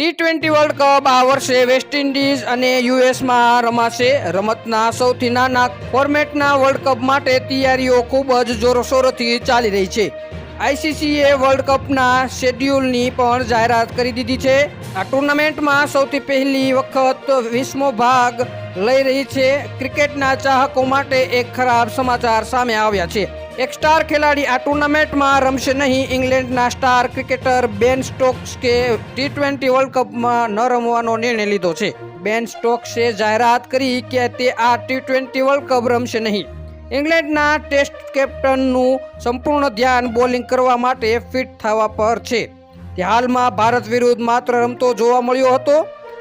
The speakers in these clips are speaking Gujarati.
ટી20 વર્લ્ડ કપ આ વર્ષે વેસ્ટ ઇન્ડિઝ અને યુએસમાં રમાશે. રમતના સૌથી નાના ફોર્મેટના વર્લ્ડ કપ માટે તૈયારીઓ ખૂબ જ જોરશોરથી ચાલી રહી છે. આઈસીસીએ વર્લ્ડ કપના શેડ્યુલની પણ જાહેરાત કરી દીધી છે. આ ટુર્નામેન્ટમાં સૌથી પહેલી વખત 20મો ભાગ લઈ રહી છે. ક્રિકેટના ચાહકો માટે એક ખરાબ સમાચાર સામે આવ્યા છે. એક સ્ટાર ખેલાડી આ ટુર્નામેન્ટમાં રમશે નહીં. ઇંગ્લેન્ડના સ્ટાર ક્રિકેટર બેન સ્ટોક્સે ટી20 વર્લ્ડ કપમાં ન રમવાનો નિર્ણય લીધો છે. બેન સ્ટોક્સે જાહેરાત કરી કે તે આ ટી20 વર્લ્ડ કપ રમશે નહીં. ઇંગ્લેન્ડના ટેસ્ટ કેપ્ટનનું સંપૂર્ણ ધ્યાન બોલિંગ કરવા માટે ફિટ થવા પર છે. તે હાલમાં ભારત વિરુદ્ધ માત્ર રમતો જોવા મળ્યો હતો.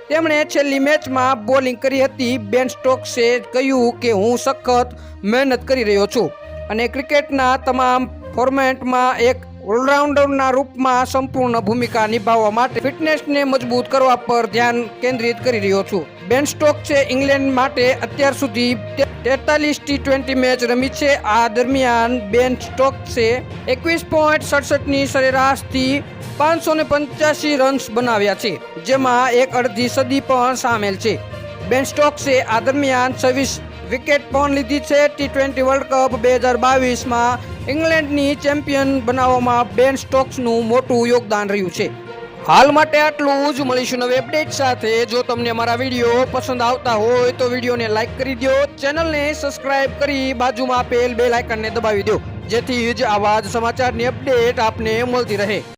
તેમણે છેલ્લી મેચમાં બોલિંગ કરી હતી. બેન સ્ટોક્સે કહ્યું કે હું સખત મહેનત કરી રહ્યો છું અને ક્રિકેટના તમામ ફોર્મેટમાં એક ઓલરાઉન્ડરના રૂપમાં સંપૂર્ણ ભૂમિકા નિભાવવા માટે ફિટનેસને મજબૂત કરવા પર ધ્યાન કેન્દ્રિત કરી રહ્યો છું. બેન સ્ટોક્સે ઇંગ્લેન્ડ માટે અત્યાર સુધી 43 ટી20 મેચ રમી છે. આ દરમિયાન બેન સ્ટોક્સે 21.67ની સરેરાશથી 585 રન્સ બનાવ્યા છે, જેમાં એક અડધી સદી પણ સામેલ છે. બેન સ્ટોક્સે આ દરમિયાન 26 વિકેટ પણ લીધી છે. ટી20 વર્લ્ડ કપ 2022માં ઇંગ્લેન્ડની ચેમ્પિયન બનાવવામાં બેન સ્ટોક્સનું મોટું યોગદાન રહ્યું છે. હાલ માટે આટલું જ. મળીશું નવી અપડેટ સાથે. જો તમને અમારા વિડીયો પસંદ આવતા હોય તો વિડીયોને લાઈક કરી દો, ચેનલને સબસ્ક્રાઇબ કરી બાજુમાં આપેલ બેલ આઇકનને દબાવી દો, જેથી જ આવા જ સમાચારની અપડેટ આપને મળતી રહે.